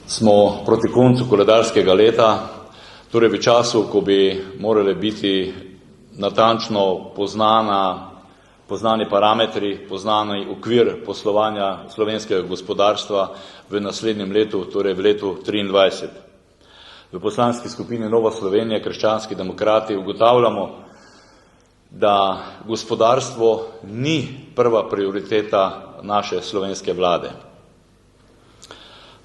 Smo proti koncu koledarskega leta, torej v času, ko bi morali biti natančno poznani parametri, poznani okvir poslovanja slovenskega gospodarstva v naslednjem letu, torej v letu 2023. V poslanski skupini Nova Slovenija – krščanski demokrati ugotavljamo, da gospodarstvo ni prva prioriteta naše slovenske vlade.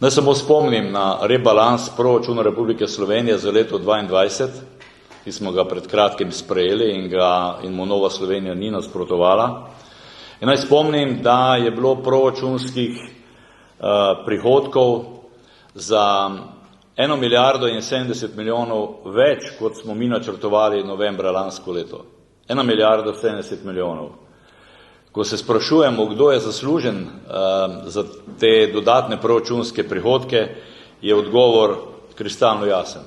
Naj samo spomnim na rebalans proračuna Republike Slovenije za leto 2022, ki smo ga pred kratkim sprejeli in mu Nova Slovenija ni nasprotovala. In naj spomnim, da je bilo proračunskih prihodkov za 1 milijardo in 70 milijonov več, kot smo mi načrtovali novembra lansko leto. 1 milijardo 70 milijonov. Ko se sprašujemo, kdo je zaslužen za te dodatne proračunske prihodke, je odgovor kristalno jasen.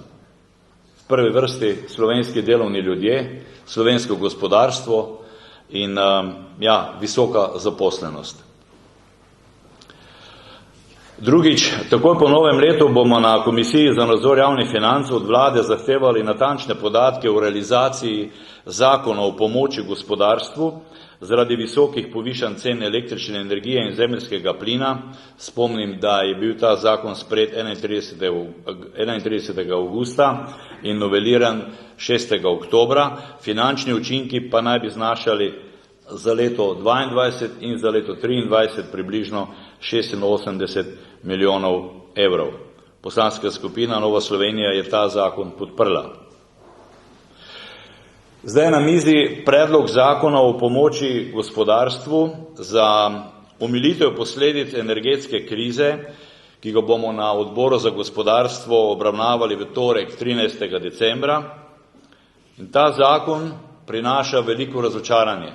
V prvi vrsti slovenski delovni ljudje, slovensko gospodarstvo in visoka zaposlenost. Drugič, takoj po novem letu bomo na Komisiji za nadzor javnih financ od vlade zahtevali natančne podatke o realizaciji zakona o pomoči gospodarstvu zaradi visokih povišanj cen električne energije in zemeljskega plina. Spomnim, da je bil ta zakon sprejet 31. avgusta in noveliran 6. oktobra. Finančni učinki pa naj bi znašali za leto 2022 in za leto 2023 približno 86 milijonov evrov. Poslanska skupina Nova Slovenija je ta zakon podprla. Zdaj je na mizi predlog zakona o pomoči gospodarstvu za omilitev posledic energetske krize, ki ga bomo na odboru za gospodarstvo obravnavali v torek 13. decembra. In ta zakon prinaša veliko razočaranje.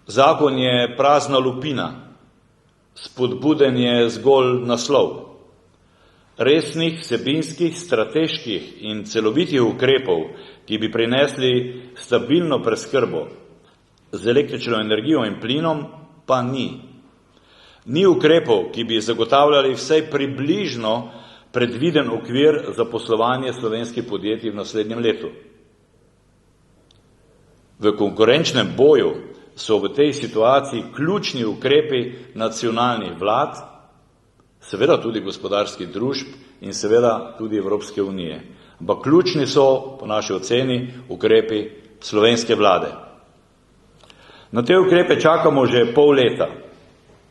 Zakon je prazna lupina, spodbuden je zgolj naslov. Resnih, vsebinskih, strateških in celovitih ukrepov, ki bi prinesli stabilno preskrbo z električno energijo in plinom, pa ni. Ni ukrepov, ki bi zagotavljali vsaj približno predviden okvir za poslovanje slovenskih podjetij v naslednjem letu. V konkurenčnem boju so v tej situaciji ključni ukrepi nacionalnih vlad, seveda tudi gospodarskih družb in seveda tudi Evropske unije. Ampak ključni so, po naši oceni, ukrepi slovenske vlade. Na te ukrepe čakamo že pol leta.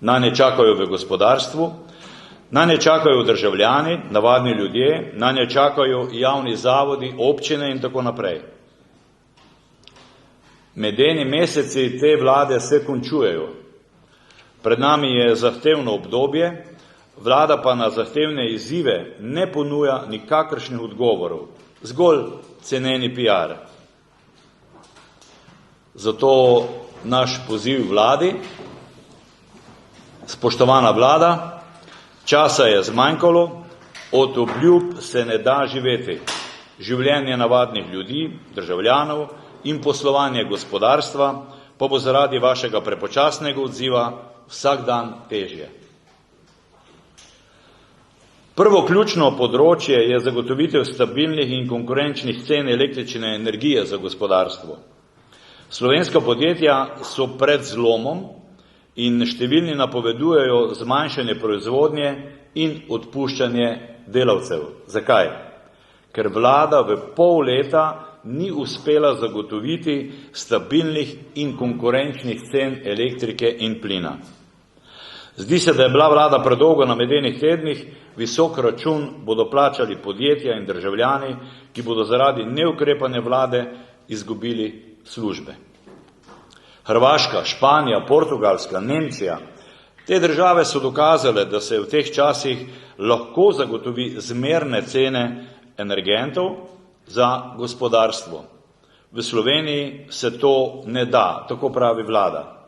Nanje čakajo v gospodarstvu, nanje čakajo državljani, navadni ljudje, nanje čakajo javni zavodi, občine in tako naprej. Medeni meseci te vlade se končujejo. Pred nami je zahtevno obdobje, vlada pa na zahtevne izzive ne ponuja nikakršnih odgovorov, zgolj ceneni PR. Zato naš poziv vladi: spoštovana vlada, časa je zmanjkalo, od obljub se ne da živeti. Življenje navadnih ljudi, državljanov in poslovanje gospodarstva pa bo zaradi vašega prepočasnega odziva vsak dan težje. Prvo ključno področje je zagotovitev stabilnih in konkurenčnih cen električne energije za gospodarstvo. Slovenska podjetja so pred zlomom in številni napovedujejo zmanjšanje proizvodnje in odpuščanje delavcev. Zakaj? Ker vlada v pol leta ni uspela zagotoviti stabilnih in konkurenčnih cen elektrike in plina. Zdi se, da je bila vlada predolgo na medenih tednih, visok račun bodo plačali podjetja in državljani, ki bodo zaradi neukrepanja vlade izgubili službe. Hrvaška, Španija, Portugalska, Nemčija, te države so dokazale, da se v teh časih lahko zagotovi zmerne cene energentov za gospodarstvo. V Sloveniji se to ne da, tako pravi vlada.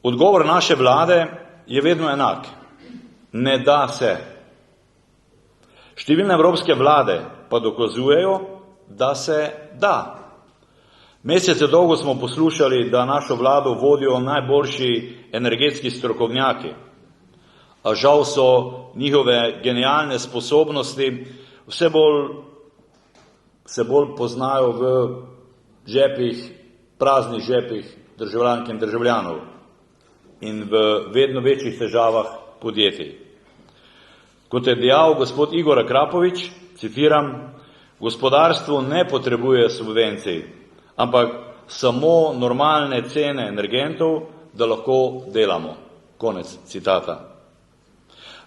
Odgovor naše vlade je vedno enak. Ne da se. Številne evropske vlade pa dokazujejo, da se da. Mesece dolgo smo poslušali, da našo vlado vodijo najboljši energetski strokovnjaki. a žal so njihove genialne sposobnosti vse bolj poznajo v žepih, praznih žepih državljank in državljanov in v vedno večjih težavah podjetij. Kot je dejal gospod Igor Akrapovič, citiram, gospodarstvo ne potrebuje subvencij, ampak samo normalne cene energentov, da lahko delamo. Konec citata.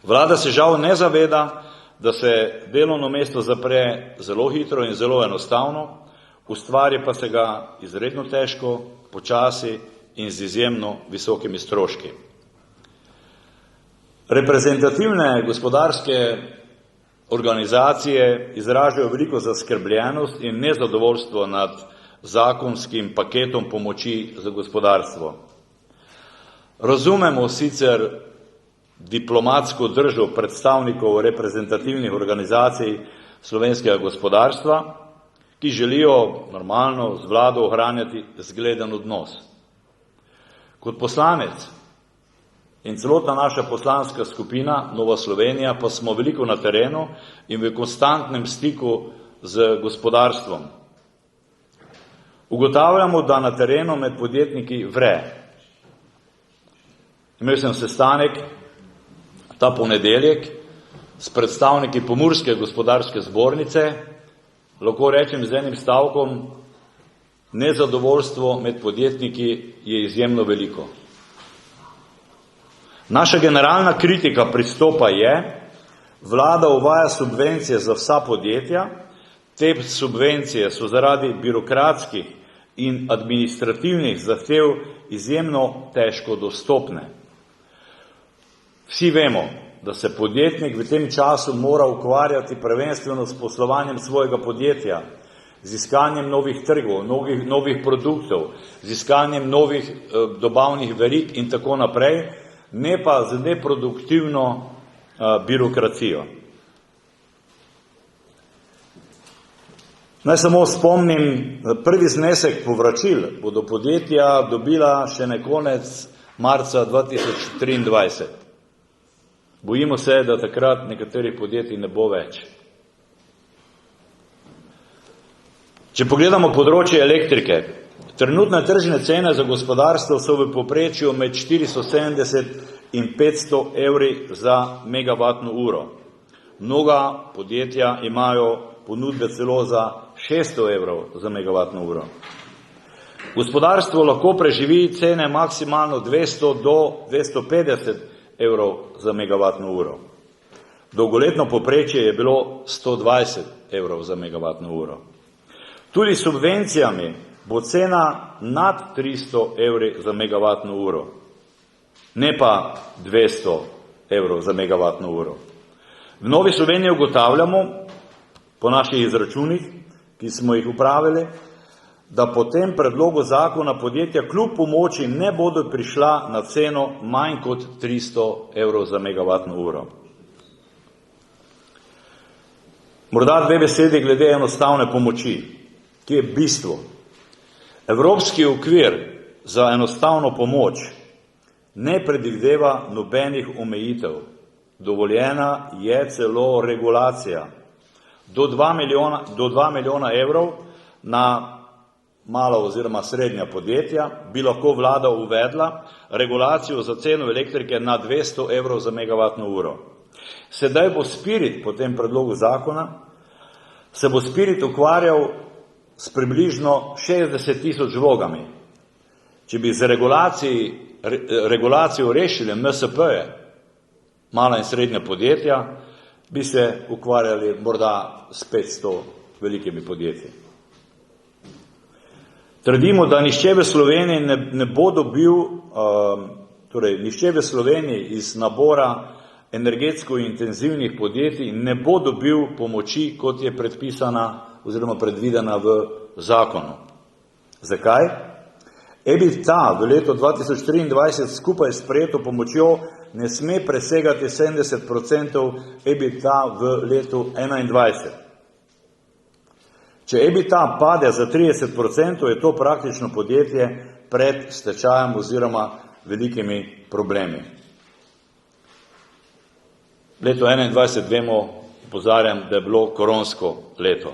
Vlada se žal ne zaveda, da se delovno mesto zapre zelo hitro in zelo enostavno, ustvari pa se ga izredno težko, počasi in z izjemno visokimi stroški. Reprezentativne gospodarske organizacije izražajo veliko zaskrbljenost in nezadovoljstvo nad zakonskim paketom pomoči za gospodarstvo. Razumemo sicer diplomatsko držo predstavnikov reprezentativnih organizacij slovenskega gospodarstva, ki želijo normalno z vlado ohranjati zgleden odnos. Kot poslanec in celotna naša poslanska skupina Nova Slovenija pa smo veliko na terenu in v konstantnem stiku z gospodarstvom. Ugotavljamo, da na terenu med podjetniki vre. Imel sem sestanek ta ponedeljek s predstavniki Pomurske gospodarske zbornice, lahko rečem z enim stavkom, nezadovoljstvo med podjetniki je izjemno veliko. Naša generalna kritika pristopa je, vlada uvaja subvencije za vsa podjetja, te subvencije so zaradi birokratskih in administrativnih zahtev izjemno težko dostopne. Vsi vemo, da se podjetnik v tem času mora ukvarjati prvenstveno s poslovanjem svojega podjetja, z iskanjem novih trgov, novih produktov, z iskanjem novih dobavnih verig in tako naprej, ne pa z neproduktivno birokracijo. Naj samo spomnim, prvi znesek povračil bodo podjetja dobila še na konec marca 2023. Bojimo se, da takrat nekaterih podjetij ne bo več. Če pogledamo področje elektrike, trenutne tržne cene za gospodarstvo so v povprečju med 470 in 500 evri za megavatno uro. Mnoga podjetja imajo ponudbe celo za 600 evrov za megavatno uro. Gospodarstvo lahko preživi cene maksimalno 200 do 250 evrov za megavatno uro. Dolgoletno povprečje je bilo 120 evrov za megavatno uro. Tudi s subvencijami bo cena nad 300 evri za megavatno uro, ne pa 200 evrov za megavatno uro. V Novi Sloveniji ugotavljamo, po naših izračunih, ki smo jih upravili, da po tem predlogu zakona podjetja kljub pomoči ne bodo prišla na ceno manj kot 300 evrov za megavatno uro. Morda dve besedi glede enostavne pomoči, ki je bistvo. Evropski okvir za enostavno pomoč ne predvideva nobenih omejitev. Dovoljena je celo regulacija. Do 2 milijona evrov na mala oziroma srednja podjetja bi lahko vlada uvedla regulacijo za ceno elektrike na 200 evrov za megavatno uro. Sedaj bo Spirit po tem predlogu zakona, se bo Spirit ukvarjal s približno 60 tisoč vlogami. Če bi z regulacijo rešili MSP-je, mala in srednja podjetja, bi se ukvarjali morda s 500 velikimi podjetji. Trdimo, da nihče v Sloveniji ne bo dobil, nihče v Sloveniji iz nabora energetsko intenzivnih podjetij ne bo dobil pomoči, kot je predpisana oziroma predvidena v zakonu. Zakaj? EBITDA v letu 2023 skupaj s sprejeto pomočjo ne sme presegati 70% EBITDA v letu 2021. Če EBITDA pade za 30%, je to praktično podjetje pred stečajem oziroma velikimi problemi. Leto 2021 vemo, opozarjam, da je bilo koronsko leto.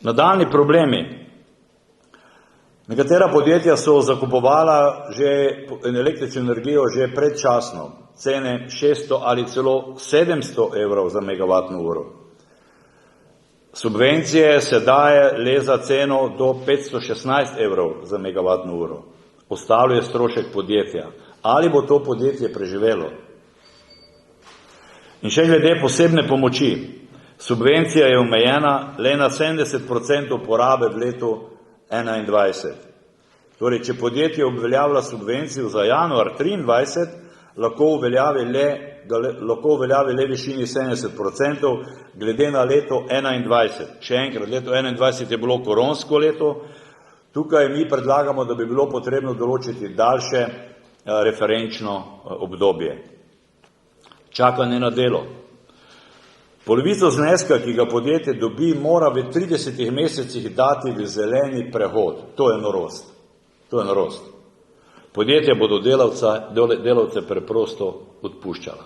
Nadaljnji problemi. Nekatera podjetja so zakupovala električno energijo že predčasno, cene 600 ali celo 700 evrov za megavatno uro. Subvencije se daje le za ceno do 516 evrov za megavatno uro. Ostalo je strošek podjetja. Ali bo to podjetje preživelo? In še glede posebne pomoči. Subvencija je omejena le na 70% porabe v letu 2021. Torej, če podjetje obveljavlja subvencijo za januar 2023, lahko uveljavi le višini 70% glede na leto 2021. Še enkrat, leto 2021 je bilo koronsko leto, tukaj mi predlagamo, da bi bilo potrebno določiti daljše referenčno obdobje. Čakanje na delo. Polovico zneska, ki ga podjetje dobi, mora v 30 mesecih dati v zeleni prehod. To je norost. To je norost. Podjetja bodo delavce preprosto odpuščala.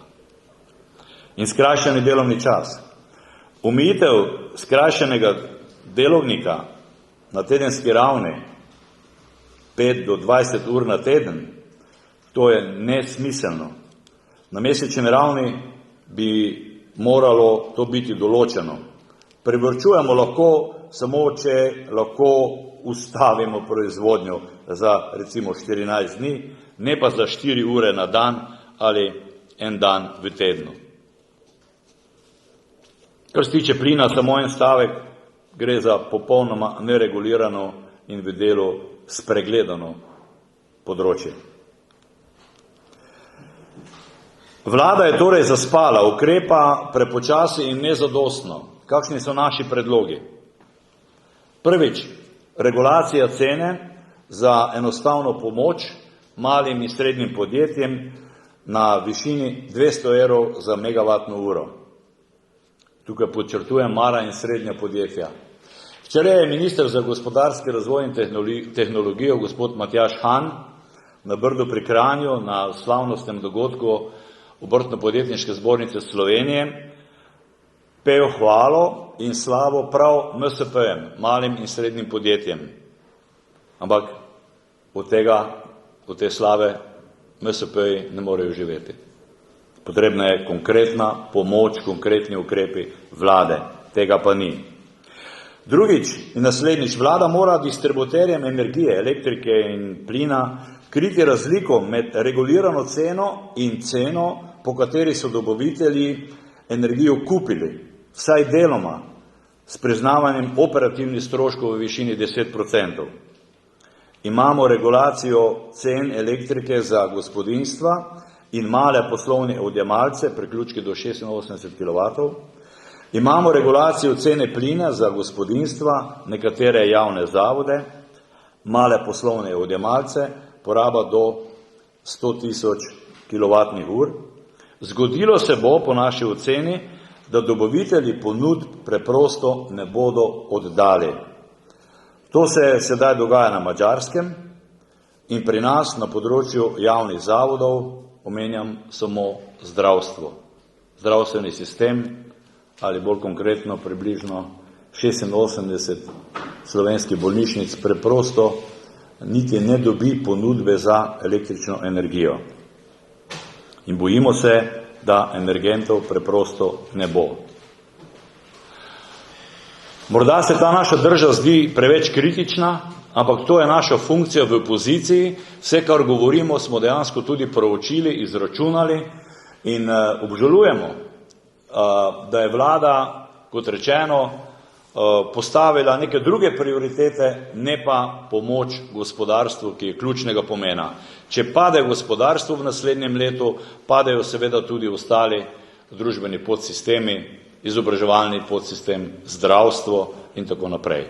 In skrajšani delovni čas. Omejitev skrajšanega delovnika na tedenski ravni 5 do 20 ur na teden, to je nesmiselno. Na mesečni ravni bi moralo to biti določeno. Privarčujemo lahko samo, če lahko ustavimo proizvodnjo za recimo 14 dni, ne pa za 4 ure na dan ali en dan v tednu. Kar se tiče plina, samo en stavek, gre za popolnoma neregulirano in v delu spregledano področje. Vlada je torej zaspala, ukrepa prepočasi in nezadostno. Kakšni so naši predlogi? Prvič, regulacija cene za enostavno pomoč malim in srednjim podjetjem na višini 200 evrov za megavatno uro. Tukaj podčrtujem mala in srednja podjetja. Včeraj je minister za gospodarski razvoj in tehnologijo, gospod Matjaž Han, na Brdu pri Kranju na slavnostnem dogodku Obrtno-podjetniške zbornice Slovenije pel hvalo in slavo prav MSP-jem, malim in srednjim podjetjem. Ampak od te slave MSP-ji ne morejo živeti. Potrebna je konkretna pomoč, konkretni ukrepi vlade. Tega pa ni. Drugič in naslednjič, vlada mora distributerjem energije, elektrike in plina kriti razliko med regulirano ceno in ceno, po kateri so dobavitelji energijo kupili, vsaj deloma, s priznavanjem operativnih stroškov v višini 10%. Imamo regulacijo cen elektrike za gospodinjstva in male poslovne odjemalce, priključki do 86 kW. Imamo regulacijo cene plina za gospodinjstva, nekatere javne zavode, male poslovne odjemalce, poraba do 100.000 kWh. Zgodilo se bo, po naši oceni, da dobavitelji ponudb preprosto ne bodo oddali. To se sedaj dogaja na Madžarskem in pri nas na področju javnih zavodov, omenjam samo zdravstvo. Zdravstveni sistem, ali bolj konkretno približno 86 slovenskih bolnišnic, preprosto niti ne dobi ponudbe za električno energijo. In bojimo se, da energentov preprosto ne bo. Morda se ta naša drža zdi preveč kritična, ampak to je naša funkcija v opoziciji. Vse, kar govorimo, smo dejansko tudi proučili, izračunali in obžalujemo, da je vlada, kot rečeno, postavila neke druge prioritete, ne pa pomoč gospodarstvu, ki je ključnega pomena. Če pade gospodarstvo v naslednjem letu, padejo seveda tudi ostali družbeni podsistemi, izobraževalni podsistem, zdravstvo in tako naprej.